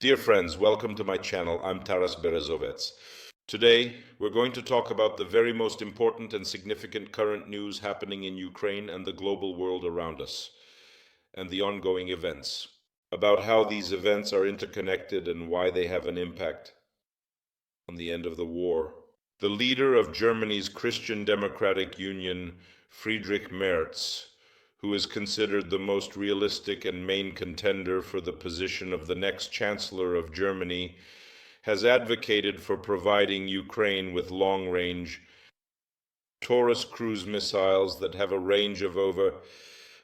Dear friends, welcome to my channel. I'm Taras Berezovets. Today, we're going to talk about the very most important and significant current news happening in Ukraine and the global world around us, and the ongoing events, about how these events are interconnected and why they have an impact on the end of the war. The leader of Germany's Christian Democratic Union, Friedrich Merz, who is considered the most realistic and main contender for the position of the next Chancellor of Germany, has advocated for providing Ukraine with long-range Taurus cruise missiles that have a range of over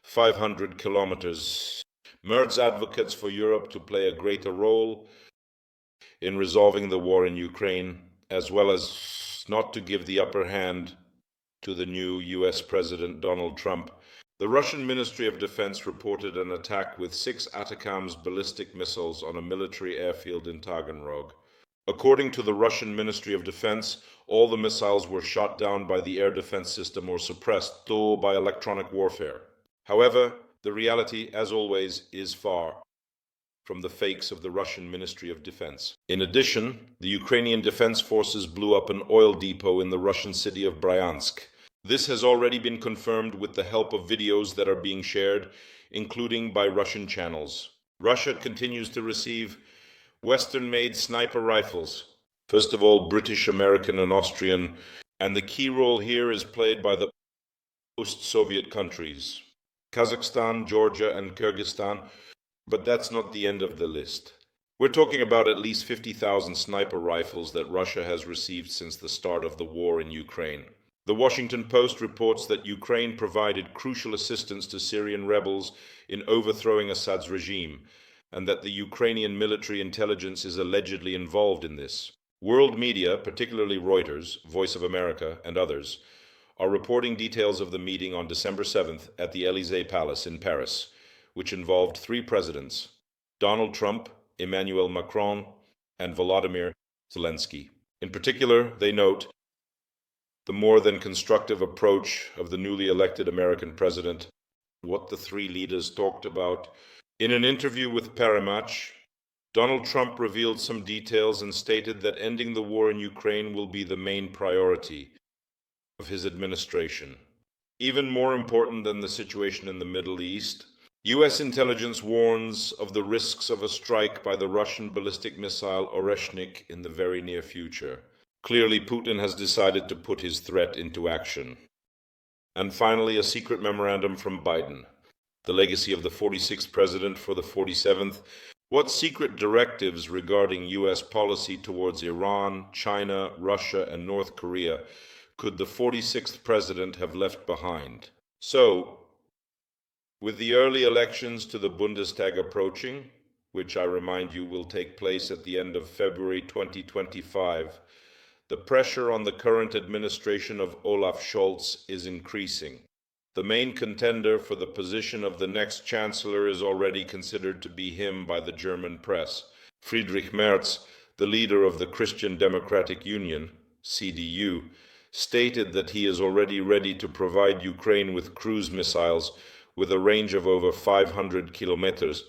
500 kilometers. Merz advocates for Europe to play a greater role in resolving the war in Ukraine, as well as not to give the upper hand to the new US President Donald Trump. The Russian Ministry of Defense reported an attack with 6 Atacams ballistic missiles on a military airfield in Taganrog. According to the Russian Ministry of Defense, all the missiles were shot down by the air defense system or suppressed by electronic warfare. However, the reality, as always, is far from the fakes of the Russian Ministry of Defense. In addition, the Ukrainian Defense Forces blew up an oil depot in the Russian city of Bryansk. This has already been confirmed with the help of videos that are being shared, including by Russian channels. Russia continues to receive Western-made sniper rifles, first of all British, American, and Austrian, and the key role here is played by the post-Soviet countries, Kazakhstan, Georgia, and Kyrgyzstan, but that's not the end of the list. We're talking about at least 50,000 sniper rifles that Russia has received since the start of the war in Ukraine. The Washington Post reports that Ukraine provided crucial assistance to Syrian rebels in overthrowing Assad's regime, and that the Ukrainian military intelligence is allegedly involved in this. World media, particularly Reuters, Voice of America, and others, are reporting details of the meeting on December 7th at the Élysée Palace in Paris, which involved 3 presidents: Donald Trump, Emmanuel Macron, and Volodymyr Zelensky. In particular, they note the more than constructive approach of the newly elected American president, what the 3 leaders talked about. In an interview with Paramount, Donald Trump revealed some details and stated that ending the war in Ukraine will be the main priority of his administration. Even more important than the situation in the Middle East, US intelligence warns of the risks of a strike by the Russian ballistic missile Oreshnik in the very near future. Clearly, Putin has decided to put his threat into action. And finally, a secret memorandum from Biden, the legacy of the 46th president for the 47th. What secret directives regarding US policy towards Iran, China, Russia, and North Korea could the 46th president have left behind? So, with the early elections to the Bundestag approaching, which I remind you will take place at the end of February 2025, the pressure on the current administration of Olaf Scholz is increasing. The main contender for the position of the next chancellor is already considered to be him by the German press. Friedrich Merz, the leader of the Christian Democratic Union, CDU, stated that he is already ready to provide Ukraine with cruise missiles with a range of over 500 kilometers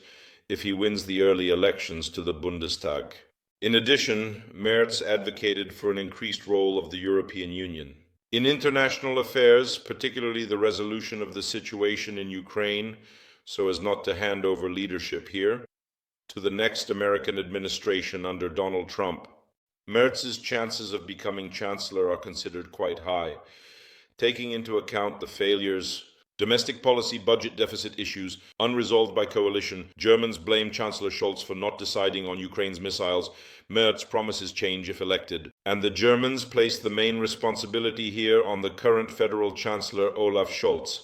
if he wins the early elections to the Bundestag. In addition, Merz advocated for an increased role of the European Union in international affairs, particularly the resolution of the situation in Ukraine, so as not to hand over leadership here to the next American administration under Donald Trump. Merz's chances of becoming chancellor are considered quite high, taking into account the failures, domestic policy, budget deficit issues, unresolved by coalition. Germans blame Chancellor Scholz for not deciding on Ukraine's missiles. Merz promises change if elected. And the Germans place the main responsibility here on the current federal chancellor Olaf Scholz,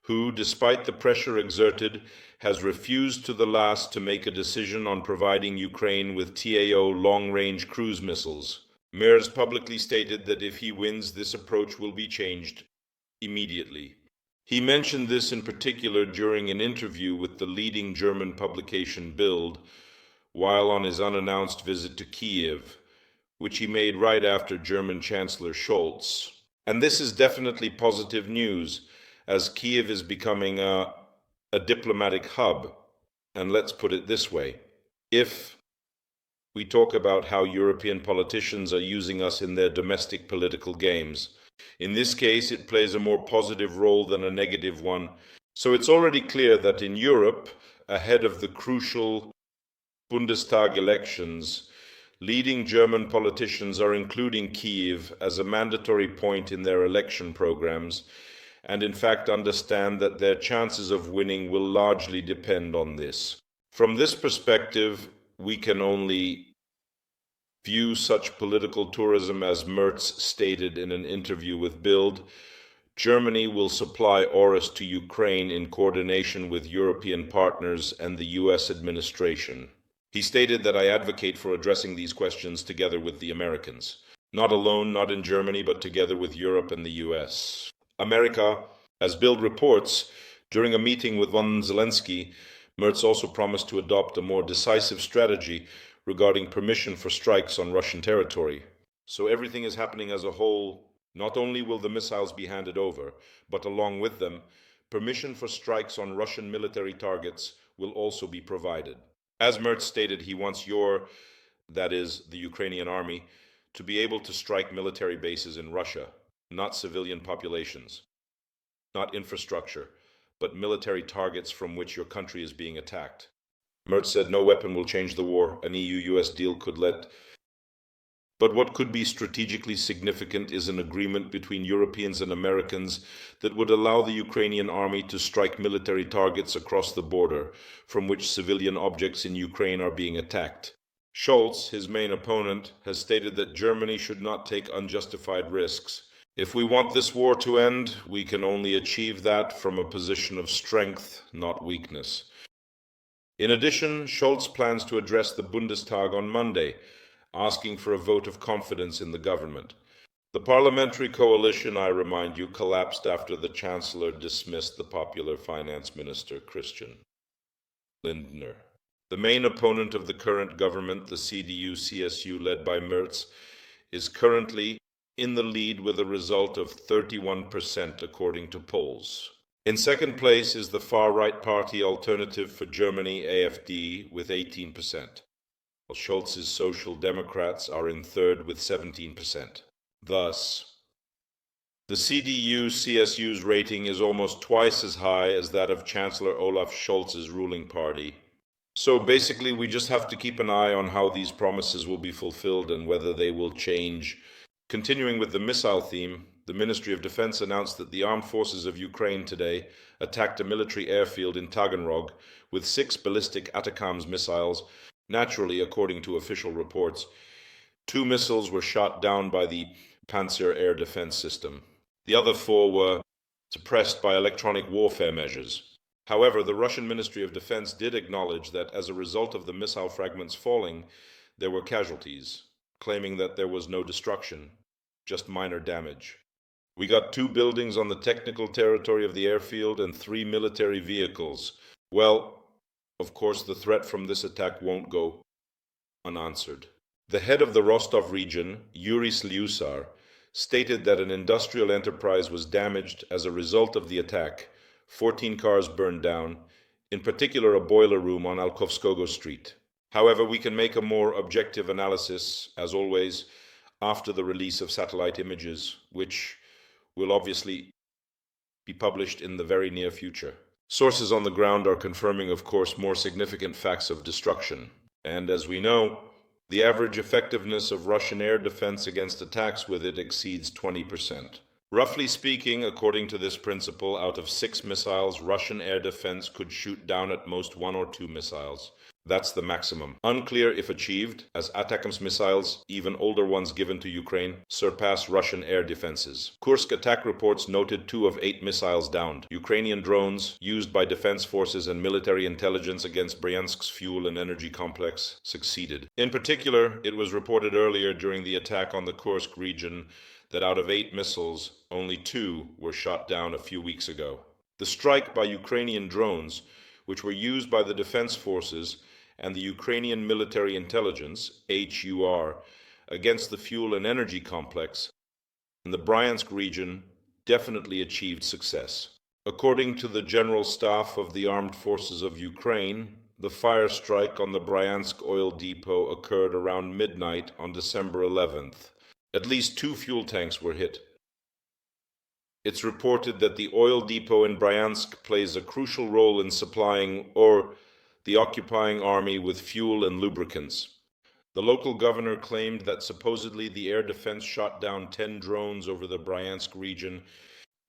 who, despite the pressure exerted, has refused to the last to make a decision on providing Ukraine with TAO long-range cruise missiles. Merz publicly stated that if he wins, this approach will be changed immediately. He mentioned this in particular during an interview with the leading German publication Bild, while on his unannounced visit to Kiev, which he made right after German Chancellor Scholz. And this is definitely positive news, as Kiev is becoming a diplomatic hub. And let's put it this way: if we talk about how European politicians are using us in their domestic political games. In this case, it plays a more positive role than a negative one. So it's already clear that in Europe, ahead of the crucial Bundestag elections, leading German politicians are including Kiev as a mandatory point in their election programs, and in fact understand that their chances of winning will largely depend on this. From this perspective, we can only view such political tourism as Merz stated in an interview with Bild. Germany will supply Ores to Ukraine in coordination with European partners and the US administration. He stated that I advocate for addressing these questions together with the Americans. Not alone, not in Germany, but together with Europe and the US. America, as Bild reports, during a meeting with von Zelensky, Merz also promised to adopt a more decisive strategy regarding permission for strikes on Russian territory. So everything is happening as a whole. Not only will the missiles be handed over, but along with them, permission for strikes on Russian military targets will also be provided. As Merz stated, he wants that is, the Ukrainian army, to be able to strike military bases in Russia, not civilian populations, not infrastructure, but military targets from which your country is being attacked. Merz said no weapon will change the war. An EU-US deal could but what could be strategically significant is an agreement between Europeans and Americans that would allow the Ukrainian army to strike military targets across the border, from which civilian objects in Ukraine are being attacked. Scholz, his main opponent, has stated that Germany should not take unjustified risks. If we want this war to end, we can only achieve that from a position of strength, not weakness. In addition, Scholz plans to address the Bundestag on Monday, asking for a vote of confidence in the government. The parliamentary coalition, I remind you, collapsed after the Chancellor dismissed the popular finance minister, Christian Lindner. The main opponent of the current government, the CDU-CSU led by Merz, is currently in the lead with a result of 31% according to polls. In second place is the far-right party Alternative for Germany, AfD, with 18%. While Scholz's Social Democrats are in third with 17%. Thus, the CDU-CSU's rating is almost twice as high as that of Chancellor Olaf Scholz's ruling party. So basically, we just have to keep an eye on how these promises will be fulfilled and whether they will change. Continuing with the missile theme, the Ministry of Defense announced that the armed forces of Ukraine today attacked a military airfield in Taganrog with 6 ballistic ATACMS missiles. Naturally, according to official reports, 2 missiles were shot down by the Panzer air defense system. The other 4 were suppressed by electronic warfare measures. However, the Russian Ministry of Defense did acknowledge that as a result of the missile fragments falling, there were casualties, claiming that there was no destruction, just minor damage. We got 2 buildings on the technical territory of the airfield and 3 military vehicles. Well, of course, the threat from this attack won't go unanswered. The head of the Rostov region, Yuri Slyusar, stated that an industrial enterprise was damaged as a result of the attack. 14 cars burned down, in particular a boiler room on Alkovskogo Street. However, we can make a more objective analysis, as always, after the release of satellite images, which will obviously be published in the very near future. Sources on the ground are confirming, of course, more significant facts of destruction. And as we know, the average effectiveness of Russian air defense against attacks with it exceeds 20%. Roughly speaking, according to this principle, out of 6 missiles, Russian air defense could shoot down at most 1 or 2 missiles. That's the maximum. Unclear if achieved, as ATACMS missiles, even older ones given to Ukraine, surpass Russian air defenses. Kursk attack reports noted 2 of 8 missiles downed. Ukrainian drones, used by defense forces and military intelligence against Bryansk's fuel and energy complex, succeeded. In particular, it was reported earlier during the attack on the Kursk region that out of 8 missiles, only 2 were shot down a few weeks ago. The strike by Ukrainian drones, which were used by the defense forces and the Ukrainian Military Intelligence, HUR, against the fuel and energy complex in the Bryansk region definitely achieved success. According to the General Staff of the Armed Forces of Ukraine, The fire strike on the Bryansk oil depot occurred around midnight on December 11th. At least 2 fuel tanks were hit. It's reported that the oil depot in Bryansk plays a crucial role in supplying the occupying army with fuel and lubricants. The local governor claimed that supposedly the air defense shot down 10 drones over the Bryansk region.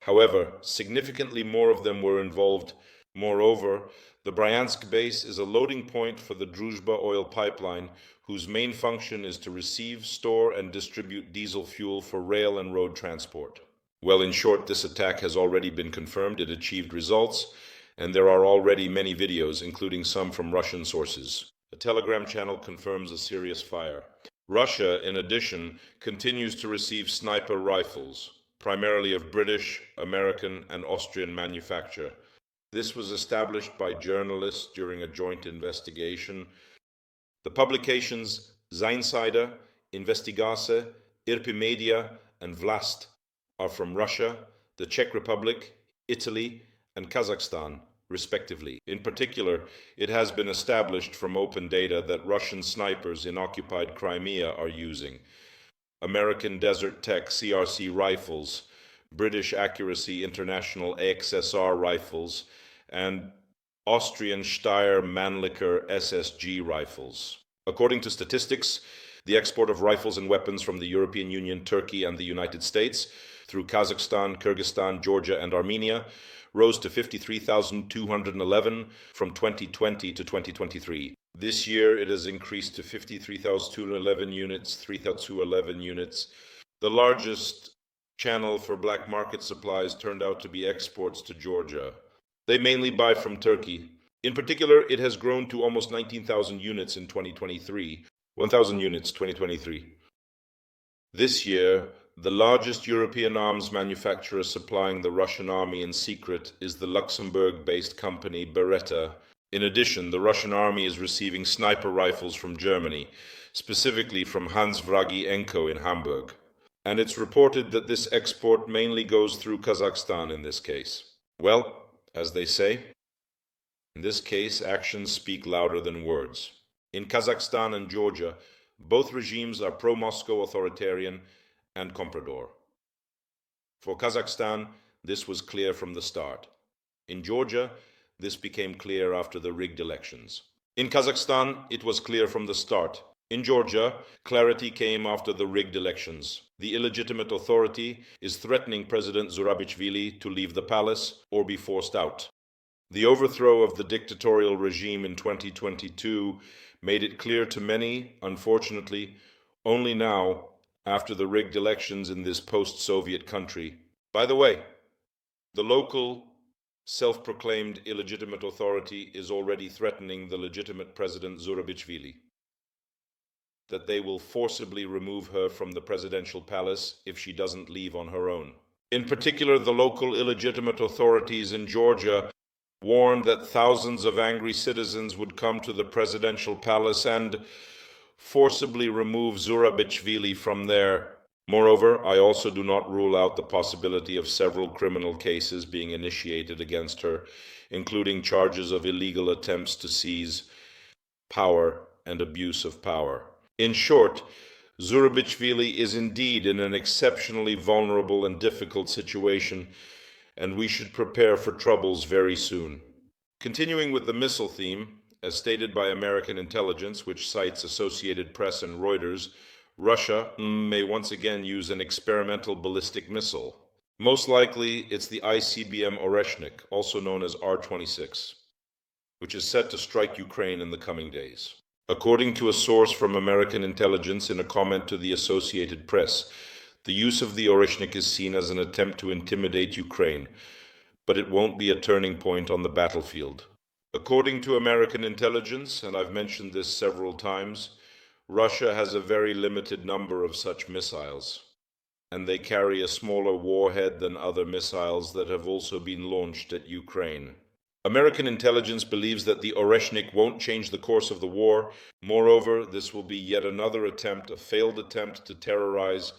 However, significantly more of them were involved. Moreover, the Bryansk base is a loading point for the Druzhba oil pipeline, whose main function is to receive, store, and distribute diesel fuel for rail and road transport. Well, in short, this attack has already been confirmed. It achieved results, and there are already many videos, including some from Russian sources. A Telegram channel confirms a serious fire. Russia, in addition, continues to receive sniper rifles, primarily of British, American, and Austrian manufacture. This was established by journalists during a joint investigation. The publications Zainsider, Investigase, Irpi Media, and Vlast are from Russia, the Czech Republic, Italy, and Kazakhstan, respectively. In particular, it has been established from open data that Russian snipers in occupied Crimea are using American Desert Tech CRC rifles, British Accuracy International AXSR rifles, and Austrian Steyr Mannlicher SSG rifles. According to statistics, the export of rifles and weapons from the European Union, Turkey, and the United States through Kazakhstan, Kyrgyzstan, Georgia, and Armenia rose to 53,211 from 2020 to 2023. This year, it has increased to 53,211 units, 3,211 units. The largest channel for black market supplies turned out to be exports to Georgia. They mainly buy from Turkey. In particular, it has grown to almost 19,000 units in 2023, 1,000 units 2023. This year, the largest European arms manufacturer supplying the Russian army in secret is the Luxembourg-based company Beretta. In addition, the Russian army is receiving sniper rifles from Germany, specifically from Hans Vragi Enko in Hamburg. And it's reported that this export mainly goes through Kazakhstan in this case. Well, as they say, in this case, actions speak louder than words. In Kazakhstan and Georgia, both regimes are pro-Moscow authoritarian and comprador. For Kazakhstan, this was clear from the start. In Georgia, this became clear after the rigged elections. In Kazakhstan, it was clear from the start. In Georgia, clarity came after the rigged elections. The illegitimate authority is threatening President Zurabichvili to leave the palace or be forced out. The overthrow of the dictatorial regime in 2022 made it clear to many, unfortunately, only now, after the rigged elections in this post-Soviet country. By the way, the local, self-proclaimed illegitimate authority is already threatening the legitimate President Zurabichvili that they will forcibly remove her from the presidential palace if she doesn't leave on her own. In particular, the local illegitimate authorities in Georgia warned that thousands of angry citizens would come to the presidential palace and forcibly remove Zurabichvili from there. Moreover, I also do not rule out the possibility of several criminal cases being initiated against her, including charges of illegal attempts to seize power and abuse of power. In short, Zurabichvili is indeed in an exceptionally vulnerable and difficult situation, and we should prepare for troubles very soon. Continuing with the missile theme, as stated by American intelligence, which cites Associated Press and Reuters, Russia may once again use an experimental ballistic missile. Most likely, it's the ICBM Oreshnik, also known as R-26, which is set to strike Ukraine in the coming days. According to a source from American intelligence in a comment to the Associated Press, the use of the Oreshnik is seen as an attempt to intimidate Ukraine, but it won't be a turning point on the battlefield. According to American intelligence, and I've mentioned this several times, Russia has a very limited number of such missiles, and they carry a smaller warhead than other missiles that have also been launched at Ukraine. American intelligence believes that the Oreshnik won't change the course of the war. Moreover, this will be yet another attempt, a failed attempt to terrorize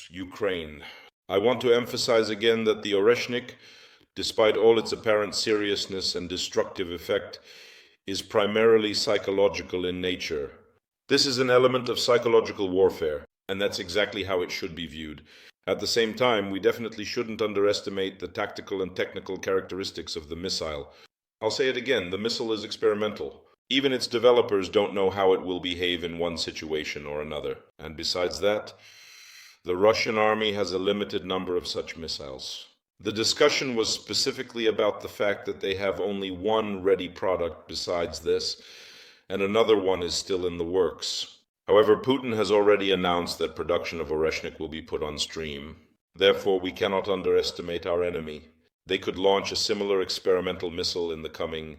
Ukraine. I want to emphasize again that the Oreshnik, despite all its apparent seriousness and destructive effect, is primarily psychological in nature. This is an element of psychological warfare, and that's exactly how it should be viewed. At the same time, we definitely shouldn't underestimate the tactical and technical characteristics of the missile. I'll say it again, the missile is experimental. Even its developers don't know how it will behave in one situation or another. And besides that, the Russian army has a limited number of such missiles. The discussion was specifically about the fact that they have only one ready product besides this, and another one is still in the works. However, Putin has already announced that production of Oreshnik will be put on stream. Therefore, we cannot underestimate our enemy. They could launch a similar experimental missile in the coming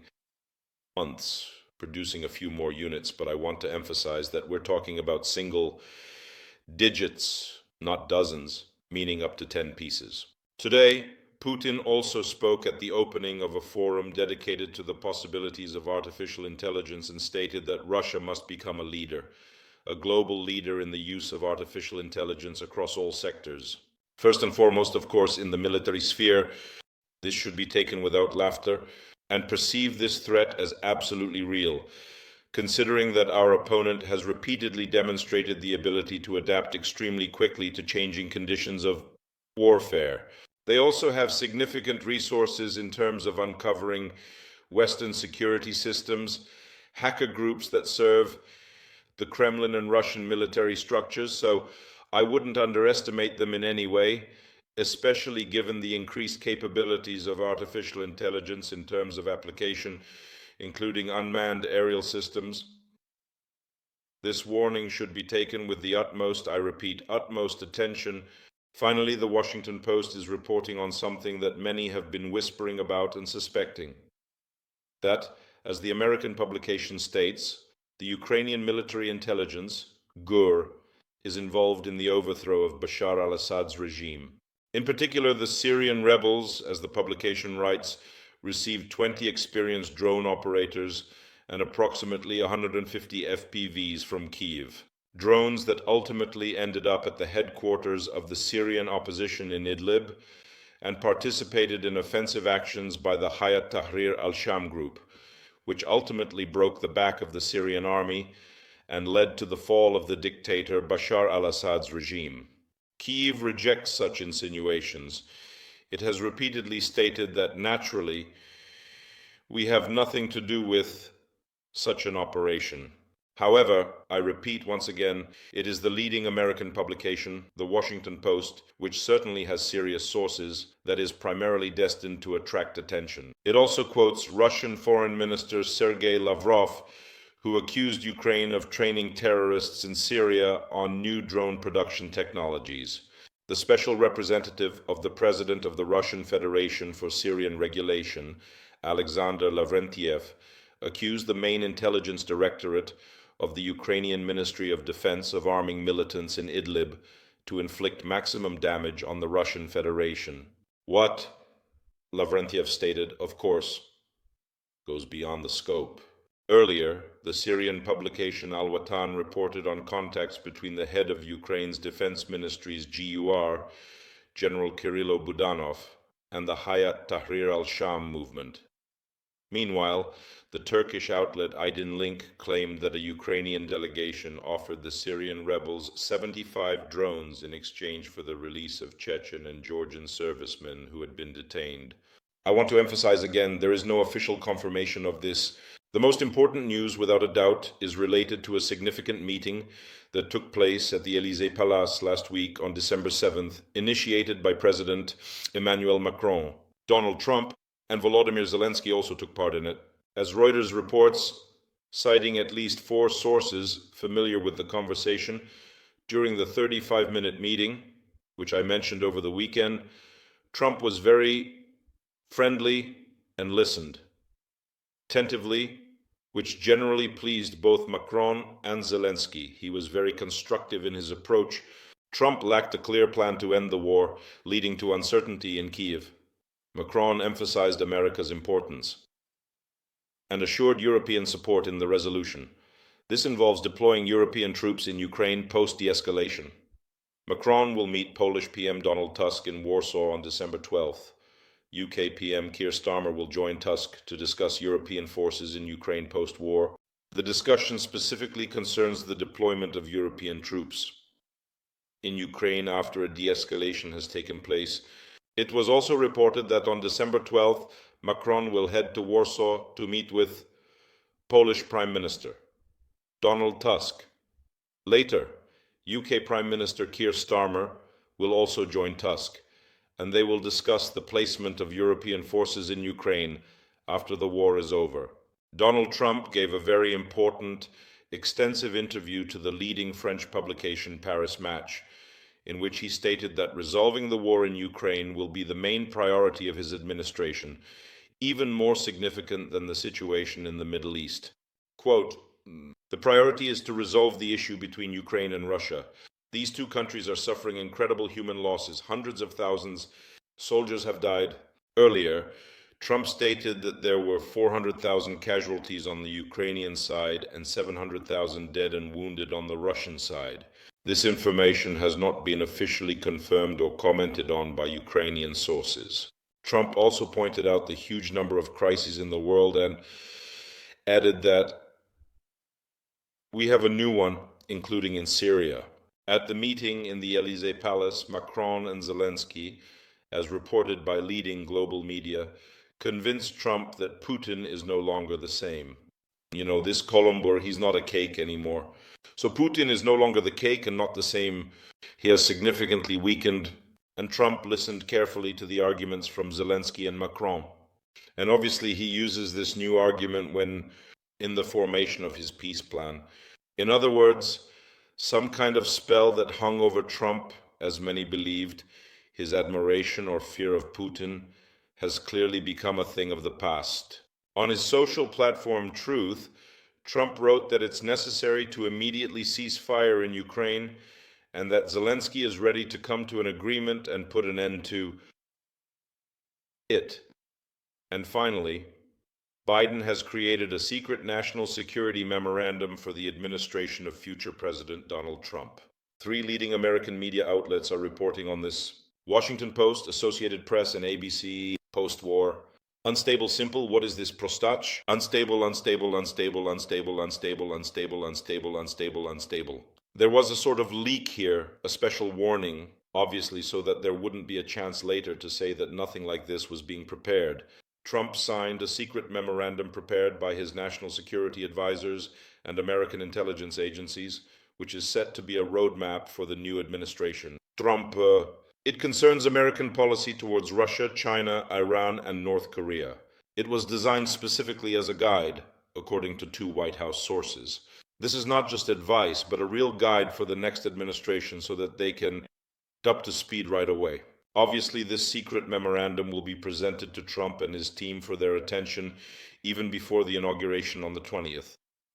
months, producing a few more units, but I want to emphasize that we're talking about single digits, not dozens, meaning up to 10 pieces. Today, Putin also spoke at the opening of a forum dedicated to the possibilities of artificial intelligence and stated that Russia must become a leader, a global leader in the use of artificial intelligence across all sectors. First and foremost, of course, in the military sphere. This should be taken without laughter and perceive this threat as absolutely real, considering that our opponent has repeatedly demonstrated the ability to adapt extremely quickly to changing conditions of warfare. They also have significant resources in terms of uncovering Western security systems, hacker groups that serve the Kremlin and Russian military structures, so I wouldn't underestimate them in any way, especially given the increased capabilities of artificial intelligence in terms of application, including unmanned aerial systems. This warning should be taken with the utmost, I repeat, utmost attention. Finally, the Washington Post is reporting on something that many have been whispering about and suspecting. That, as the American publication states, the Ukrainian military intelligence, GUR, is involved in the overthrow of Bashar al-Assad's regime. In particular, the Syrian rebels, as the publication writes, received 20 experienced drone operators and approximately 150 FPVs from Kyiv. Drones that ultimately ended up at the headquarters of the Syrian opposition in Idlib and participated in offensive actions by the Hayat Tahrir al-Sham group, which ultimately broke the back of the Syrian army and led to the fall of the dictator Bashar al-Assad's regime. Kyiv rejects such insinuations. It has repeatedly stated that naturally we have nothing to do with such an operation. However, I repeat once again, it is the leading American publication, The Washington Post, which certainly has serious sources, that is primarily destined to attract attention. It also quotes Russian Foreign Minister Sergei Lavrov, who accused Ukraine of training terrorists in Syria on new drone production technologies. The special representative of the President of the Russian Federation for Syrian Regulation, Alexander Lavrentiev, accused the main intelligence directorate of the Ukrainian Ministry of Defense of arming militants in Idlib to inflict maximum damage on the Russian Federation. What, Lavrentiev stated, of course, goes beyond the scope. Earlier, the Syrian publication Al-Watan reported on contacts between the head of Ukraine's Defense Ministry's GUR, General Kirilo Budanov, and the Hayat Tahrir al-Sham movement. Meanwhile, the Turkish outlet Aydin Link claimed that a Ukrainian delegation offered the Syrian rebels 75 drones in exchange for the release of Chechen and Georgian servicemen who had been detained. I want to emphasize again, there is no official confirmation of this. The most important news, without a doubt, is related to a significant meeting that took place at the Élysée Palace last week on December 7th, initiated by President Emmanuel Macron. Donald Trump and Volodymyr Zelensky also took part in it. As Reuters reports, citing at least 4 sources familiar with the conversation, during the 35-minute meeting, which I mentioned over the weekend, Trump was very friendly and listened attentively, which generally pleased both Macron and Zelensky. He was very constructive in his approach. Trump lacked a clear plan to end the war, leading to uncertainty in Kyiv. Macron emphasized America's importance and assured European support in the resolution. This involves deploying European troops in Ukraine post-de-escalation. Macron will meet Polish PM Donald Tusk in Warsaw on December 12th. UK PM Keir Starmer will join Tusk to discuss European forces in Ukraine post-war. The discussion specifically concerns the deployment of European troops in Ukraine after a de-escalation has taken place. It was also reported that on December 12th, Macron will head to Warsaw to meet with Polish Prime Minister Donald Tusk. Later, UK Prime Minister Keir Starmer will also join Tusk, and they will discuss the placement of European forces in Ukraine after the war is over. Donald Trump gave a very important, extensive interview to the leading French publication Paris Match, in which he stated that resolving the war in Ukraine will be the main priority of his administration, even more significant than the situation in the Middle East. Quote, "The priority is to resolve the issue between Ukraine and Russia. These two countries are suffering incredible human losses. Hundreds of thousands soldiers have died." Earlier, Trump stated that there were 400,000 casualties on the Ukrainian side and 700,000 dead and wounded on the Russian side. This information has not been officially confirmed or commented on by Ukrainian sources. Trump also pointed out the huge number of crises in the world and added that we have a new one, including in Syria. At the meeting in the Élysée Palace, Macron and Zelensky, as reported by leading global media, convinced Trump that Putin is no longer the same. You know, this Columbur, he's not a cake anymore. So Putin is no longer the cake and not the same. He has significantly weakened, and Trump listened carefully to the arguments from Zelensky and Macron. And obviously he uses this new argument when in the formation of his peace plan. In other words, some kind of spell that hung over Trump, as many believed, his admiration or fear of Putin, has clearly become a thing of the past. On his social platform Truth, Trump wrote that it's necessary to immediately cease fire in Ukraine and that Zelensky is ready to come to an agreement and put an end to it. And finally, Biden has created a secret national security memorandum for the administration of future President Donald Trump. 3 leading American media outlets are reporting on this: Washington Post, Associated Press, and ABC. Post-war. Unstable simple, what is this prostach? Unstable, unstable, unstable, unstable, unstable, unstable, unstable, unstable, unstable. There was a sort of leak here, a special warning, obviously so that there wouldn't be a chance later to say that nothing like this was being prepared. Trump signed a secret memorandum prepared by his national security advisors and American intelligence agencies, which is set to be a roadmap for the new administration. It concerns American policy towards Russia, China, Iran, and North Korea. It was designed specifically as a guide, according to 2 White House sources. This is not just advice, but a real guide for the next administration so that they can get up to speed right away. Obviously, this secret memorandum will be presented to Trump and his team for their attention even before the inauguration on the 20th.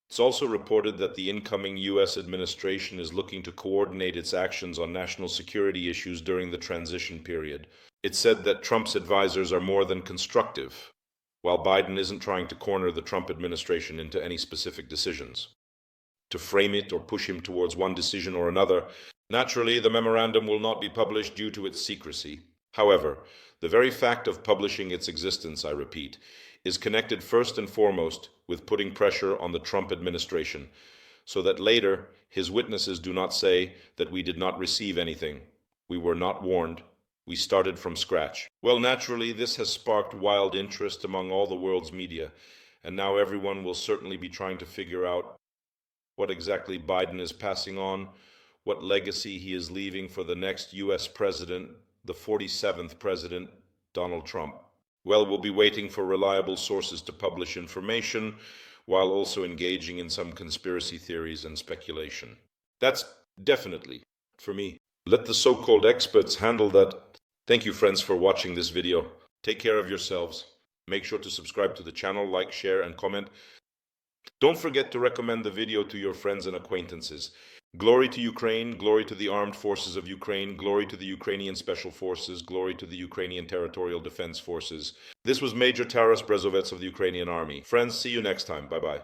It's also reported that the incoming U.S. administration is looking to coordinate its actions on national security issues during the transition period. It's said that Trump's advisors are more than constructive, while Biden isn't trying to corner the Trump administration into any specific decisions, to frame it or push him towards one decision or another. Naturally, the memorandum will not be published due to its secrecy. However, the very fact of publishing its existence, I repeat, is connected first and foremost with putting pressure on the Trump administration, so that later his witnesses do not say that we did not receive anything, we were not warned, we started from scratch. Well, naturally, this has sparked wild interest among all the world's media, and now everyone will certainly be trying to figure out what exactly Biden is passing on, what legacy he is leaving for the next U.S. president, the 47th president, Donald Trump. Well, we'll be waiting for reliable sources to publish information while also engaging in some conspiracy theories and speculation. That's definitely for me. Let the so-called experts handle that. Thank you, friends, for watching this video. Take care of yourselves. Make sure to subscribe to the channel, like, share, and comment. Don't forget to recommend the video to your friends and acquaintances. Glory to Ukraine, glory to the armed forces of Ukraine, glory to the Ukrainian Special Forces, glory to the Ukrainian Territorial Defense Forces. This was Major Taras Berezovets of the Ukrainian Army. Friends, see you next time. Bye-bye.